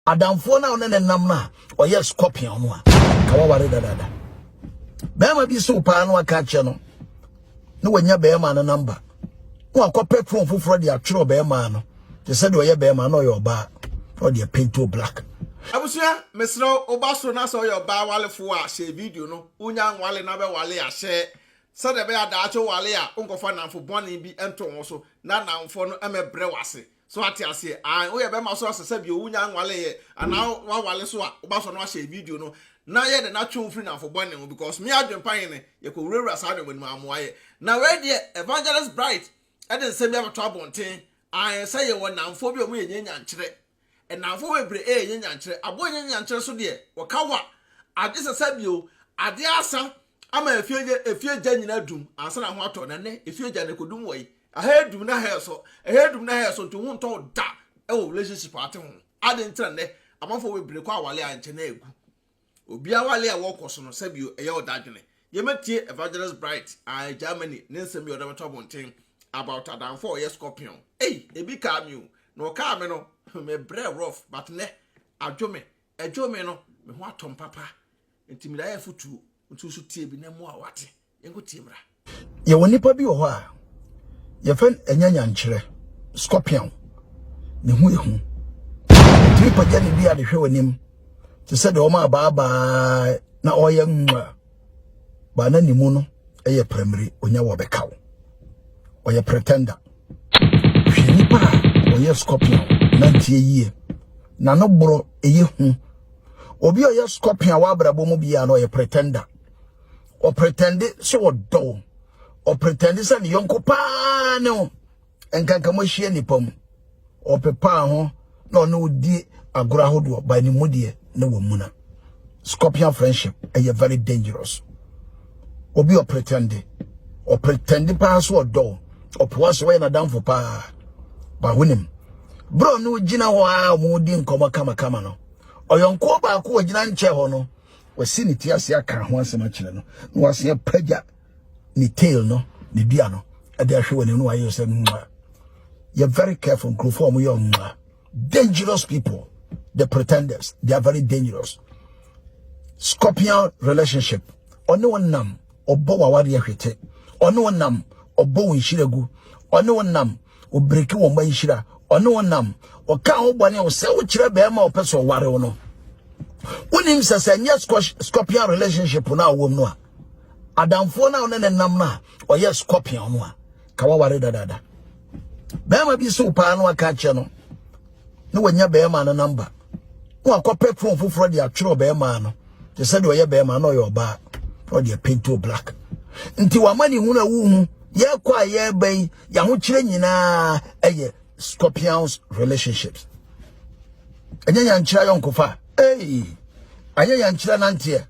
adamfo na one ne nam na oyɛ scorpion no a ka waware dada bɛma bi so pa no aka kye no na wanya bɛma no number no akɔpɛ phone foforo de atwere bɛma no te sɛ de oyɛ bɛma no oyɛ oba no de paint black abusia mesro obaso na so oyɛ oba walefo a share video no unya nwale na bɛ wale a share sɛ de bɛ adaacho wale a onkofa namfo bɔne bi ento wo so na namfo no emebrɛ wase so ati ase an wo ye be ma so asese bi owunya nwale ye ana wa wale so a obaso no share video no na ye de na twu free na for bɔne no because me Adwenepahene ye ko wura sa de mu amoaye na we de Evangelist bright e de nsem ya to abonten an say ye wo namfo bi o mu ye nyanya nkyere e namfo bebre e nyanya nkyere abo nyanya nkyere so de wo kawa ade sese bi o ade asa ama efie gya nyina dum ansa na ho ato na ne efie gya ne kodum wo yi ahedum na heso to hu nto da e wo relationship ate ho ade ntra ne amafo we bre kwa wale anche na egu obi awale a wo koso no sabio eye odadwene ye matie Evangelist bright I Germany ne nsem yo da to bonten about adamfo ye scorpion ebi ka mi o no ka me no me bre rough but ne adwome no me ho atom papa ntimi da ye futu ntu so tie bi na mu a wate yenko tie mra ye wonipa bi wo ho a ye fen enyanya nkyere scorpion ne hu ehu tripa jani bi ade hwe wanim te se de o ma ba na oye nwa ba na nimu no eye primary onya wo bekawo oye pretender hwenipa oye scorpion na ntie yie na no bro eye hu obi oye scorpion wa brabo mu bia na oye pretender o pretende so do o pretende se ne yonko pa ne enkanka mo hie nipa mu o pepa ho na ono odi agora hodo ba ni mudie na wo muna scorpion friendship is very dangerous obi o pretende pa so do o po so we na damfo pa ba wonim bro no gina ho a mo di nkoma kama no oyonko ba ko gina nche ho no wasi ni ti ase aka ho asema kire no na wase pagya ni tail no ni bia no e de ahwe woni no ayo se nwa. You're very careful conform your dangerous people, the pretenders, they are very dangerous. Scorpion relationship ono one nam obo wawari ahwete ono one nam obo winshiregu ono one nam obreki wo manshira ono one nam o ka ho bone o se wo kire be ma o peso ware wo no unim sese nya scorpion relationship na wo no a adamfo na one ne nam na o ye scorpion no a ka waware dada bema bi so pa no aka kye no na wanya bema na number no akɔpɛ phone foforo de atwere bema no te sɛ de oyɛ bema na oyɛ oba no de paint black nti wa mani hu na wu hu ye kwa ye ban ya ho kyerɛ nyinaa ɛyɛ scorpions relationships anya nkyerɛ yonko fa anya nkyerɛ nantie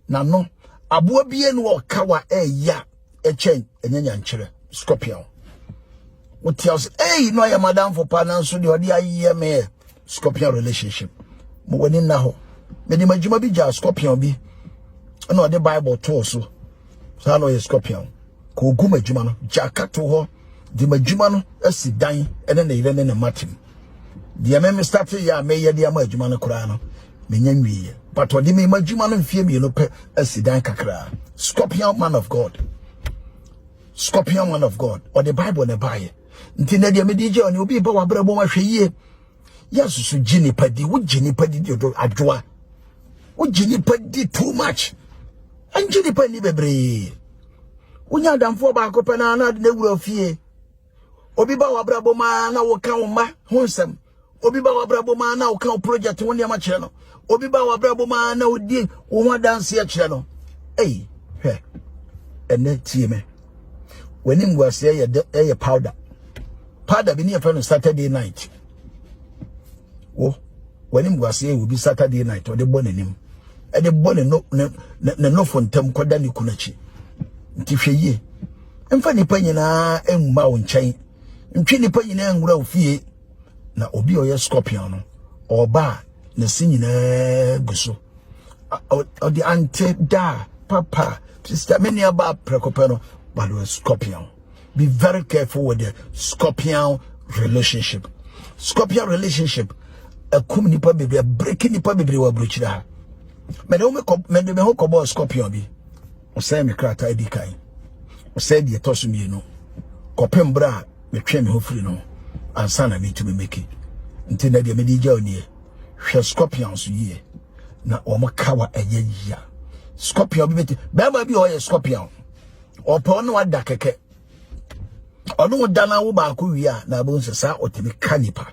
na no aboa bie no ɔkawa ɛya ɛkyɛn anya nkyerɛ scorpion what else no ya madam for partners so the odi me scorpion relationship mo wani na ho me di majuma bi ja scorpion bi na the bible to so no ye scorpion ko gu majuma no jaka to ho di majuma no asidan ene na ire ne matim di me start ya me ye di majuma no kura no me nya nwiye but odi me majuma no mfie mi no pe asidan kakra scorpion man of god or the bible ne baye nti na dia me di je oni obi ba wabrabo ma hweyie yesu su gini padi wo gini padi do adwoa wo gini padi too much anjini pani bebre wonya adamfo ba akopɛ na na de wura fie obi ba wabrabo ma na wo kan wo ma honsem obi ba wabrabo ma na wo kan project wo ne ma kyerɛ no obi ba wabrabo ma na wo di wo ho dance ya kyerɛ no hwɛ ene tie me wani ngwase ye powder bi ne friend Saturday night wani ngwase will be Saturday night or the bonenim e de bone no fontem koda ni kunachi nti hweye emfa nipa nyina enma wo nkyɛn ntwe nipa nyina ngura ofie na obi oyɛ scorpion no oba na sinyina guso o di ante da papa sister many about prekopeno but with scorpion. Be very careful with the scorpion relationship. Scorpion relationship. akum nipa bebre break nipa bebre wa Abrokyire ha me de ho kobo scorpion bi o say me krata di kan o say de toso mienu kopem bra me twa me ho firi no ansa na me tumi meki nti na de me di gya oni hwe scorpions yie na o mo kawa ayaya scorpion bi beti ba bi o ye scorpion o pe ono wada keke ono dana wo ba ko wi a na bo nsesa otimi kanipa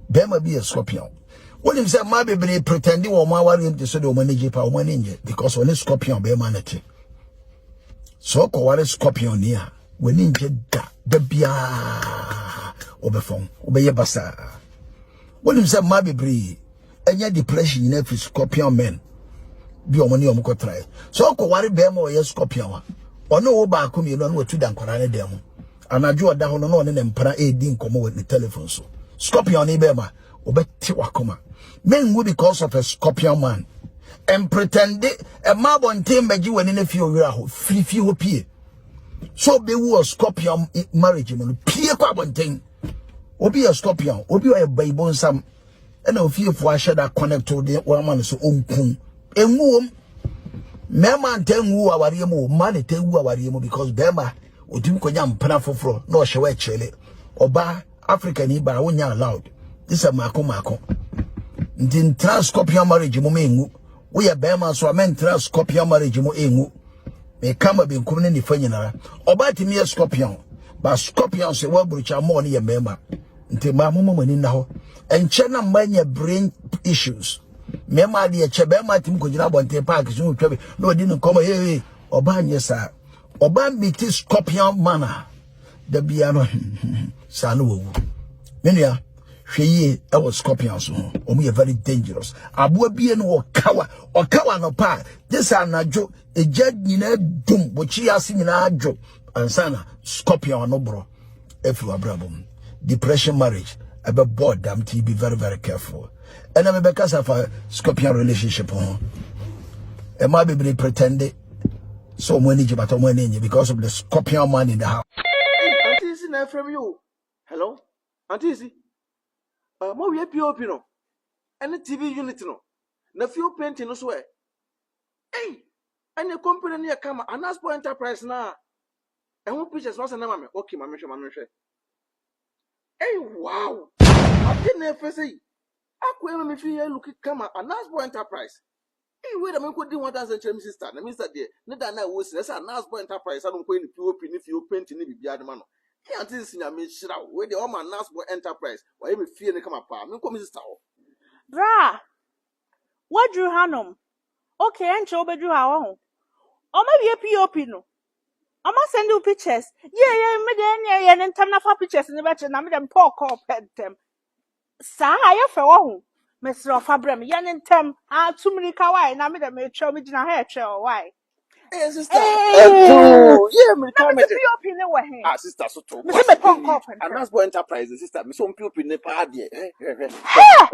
bema bi a scorpion. What if say ma bebre pretend wo ma wari nti so de o manage pa o manage because when scorpion bema na te. So ko wari scorpion ni a when nje da bia obefon obeye basa. What if say ma bebre enya depression na fi scorpion men bi o mani o mko try. So ko wari bema o ye scorpion wa. Ono wo ba ko mi no na watu dan kwara ne dem. Anadwo oda ho no ne mpra e di nkomo with the telephone so. Scorpion ni bema obeti wakoma men wo because of a scorpion man and pretend a mabontin beji wani na fi owira ho fi ho pie so be wo scorpion marriage no pie kwa bontin obi a scorpion obi o baibon sam na ofiefo ahye da connect to the one man so onkun enwuom mema ntanwu aware mu man tanwu aware mu because bema odim konya mpana foforo na o hye wa chele oba Africa ni ba wonya allowed this a mako ndin scorpion marriage mo mengu wo ye bema so amen scorpion marriage mo engu me kama be nkum ne ni fanyinara oba timi ye scorpion ba scorpion se wa Abrokyire mo ne ye bema nti ma mo mani na ho enche na manya brain issues me ma de che bema tim ko jira bonte park so twabe no odi no komo hey oba anye sa oba meet scorpion mana da bia no sa no wo menua hweye e was scorpions ho omo very dangerous aboa bie no okawa no pa this anajo eja nyina dum bochi ase nyina adwo ansana scorpion no bro efu abrabom depression marriage ebe board damn to be very very careful and I'm because of a scorpion relationship ho e ma be pretend so money but money because of the scorpion man in the house. Auntie is in from you. Hello? Auntie is mo we POP no. And the TV unit no. Na few painting no so eh. Hey, and the company near come and ask for enterprise na. And who pictures was na mama. Okay, mama share. Hey, wow. I didn't ever say. Akwe me fi look come and ask for enterprise. Hey, wait a minute, could do 1,000 sister. Na mister there. Ne da na wo se na ask for enterprise. I don't go in POP if you painting ni bibia de man. Hey, auntie is in a me shira. Where the woman ask for enterprise. Why me fear ne come apart. Me come sister. Bra, what drew Hanum? Okay, and show bedrew how on. Or maybe a POP no. I must send you pictures. Yeah, and time for pictures in the batch and I made them poor call pet them. Sa, I have a Mr. Fabrem, yan and tem, too many kawaii, and I made them a show me in a hair chair. Why? Hey, sister. Yeah, me come POP in the way. Ah, sister, so to. Mr. Punk up and that's for enterprise, sister. Me so POP in the party.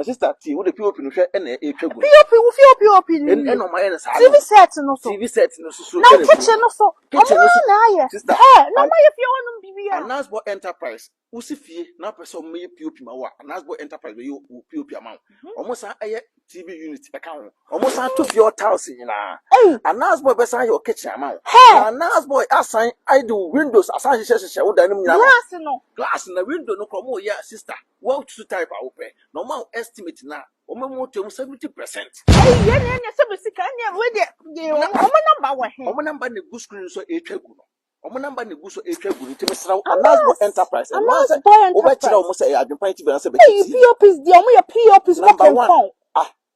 Sister, T, what the POP no share and a POP will POP and on my end. TV set no so. TV set no so. Now kitchen no so. Kitchen no so. Sister. No my if you want to be and that's for enterprise. Usifie na person me POP ma wa. And that's for enterprise you POP amount. Almost a TV unit account. Almost a to your house na. And that's boy besa your kitchen amount. And that's boy assign I do windows assign she wo dan mu glass na window no komo ya sister. What to type open. Normal estimate na omo to 70%. Yeah, so sika nya we de omo number wa he. Omo number ne good screen so etwagu no. Omo number ne good so etwagu ntimi sra and that's boy enterprise. And once obekira omo say Adwenepahene TV na say be. POPs di omo your POPs number 1.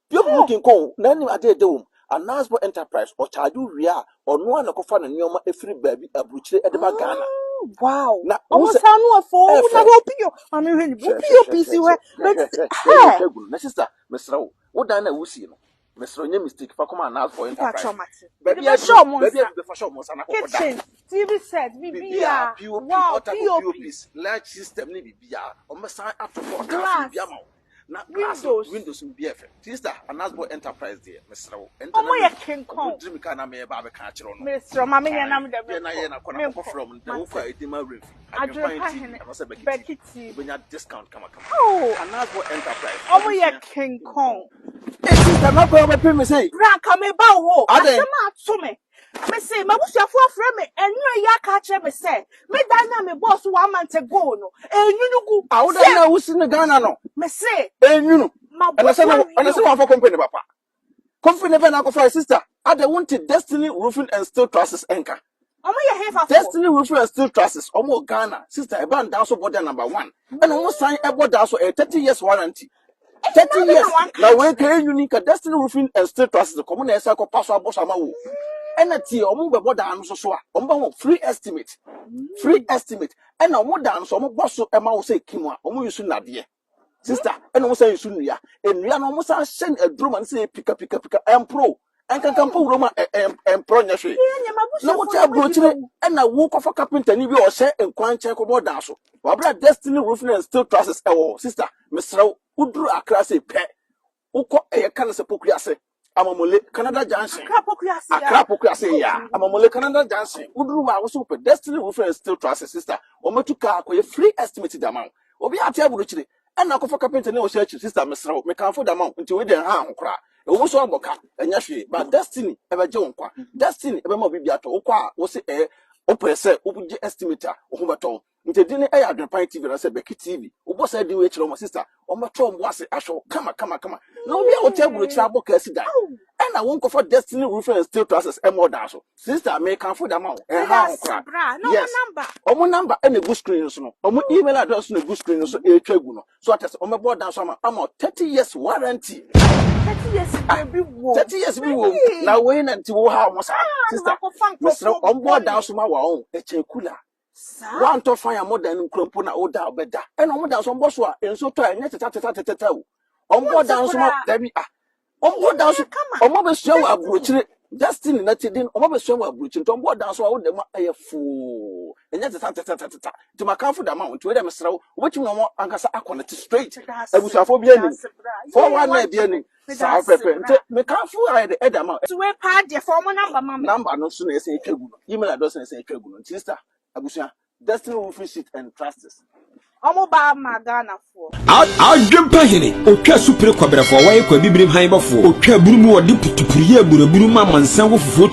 POP looking con na ni ade de wo. And that's for enterprise or charge you ria or no one ko fa na nyoma efiri baby Abrokyire e de ba Ghana. Wow. Na almost sanu afo na POP mami hwe POP si we na sister mesra wo dan na wo si no mesra nya mistake fa come and ask for enterprise baby be fa show mo sana ko da kitchen TV set bibia wow POPs large system ni bibia o mesan atofo glass bibia ma na Windows be efe sister anasbo enterprise there mesrew omo ye King Kong dream ka na me ba be ka kire no mesrew ma me ye nam de me na ye na kona ko from the wo kwa edima refi Adwenepahene Bekiti benya discount kama oh anasbo enterprise omo ye King Kong sister na ko be pay me say bra ka me ba wo Ade. asema atome me say mabusuafo afre me enyo ya ka kire me say me dan na me boss 1 month ago no enyunugu awuda na wusi ne Ghana no me say enyunu ana say one for company papa company never na ko for sister Ade wanted Destiny Roofing and Steel Trusses enka omo ye hefa Destiny Roofing and Steel Trusses omo Ghana sister e ban down so border number 1 and omo sign e border so 30 years warranty 30 years na we can unique Destiny Roofing and Steel Trusses the common esa ko pass aboso ama wo ena ti omo be border anu so a omo ba free estimate ena omo dan so omo boso e ma wo say kimu a omo yusu nade sister ena omo say yusu nua enua na omo sa shen aduro man say pika empro enkankan po roma empro nya hwe na wo tia Abrokyire ena wo kofa carpenter ni bi o hye enkwanche ko border so wa bra Destiny Roofing and Steel Trusses ewo sister mesrew uduru akra say pe uko eye kan se pokriase amamole Canada Junction akra pokriase ya amamole Canada Junction uduru wa wo so pe Destiny Roofing and Steel Trusses sister o matuka akoye free estimate da man obi ate Abrokyire ena kofa carpenter ni o hye sister mesrew me kanfo da man nti we den ha nkora ewo so aboka enya hwe ba Destiny ebeje wonkwa Destiny ebe ma obi ato ukwa wo se o pese o buje estimator o ho beto nti dine Adwenepahene TV na se Beki TV o bo se di we kire o sister o mato mo ase ahwo kama na obi a o te Abrokyire aboka asida ena won ko for Destiny Roofing and Steel Trusses e mo da so sister me kan for da ma ha nkra yes omo number e na go screen so no omo email address na go screen so e twa gu no so atese o me board down so ama 30 years warranty 30 years bi wo na we na nti wo ha mo sa sister mesro on board down so ma wa on e che kula one to fire more than krompo na oda obeda e no mo down so mbo so a enso to enye teta o on board down so ma da bi on board down so o mo be so Abrokyire Destiny na tidin o mo be so Abrokyire to on board down so wo dem ayefo enye teta ti makanfo da ma nti we dem mesro wo betimi no mo ankasa akonnect straight abusuafo bi ani 419 bi ani sa pepe nti mekanfo ayede edama so we pa de for mo number no so na ese etwagu no email address na ese etwagu no nti sister abusua Destiny Roofing Sheet and Trusses omo ba Ghana for Adwenepahene otwa supre kwabrafo wa ye kwa bibrim han bafo otwa burumu odi putupuriye buraburu ma mansan wo fufuo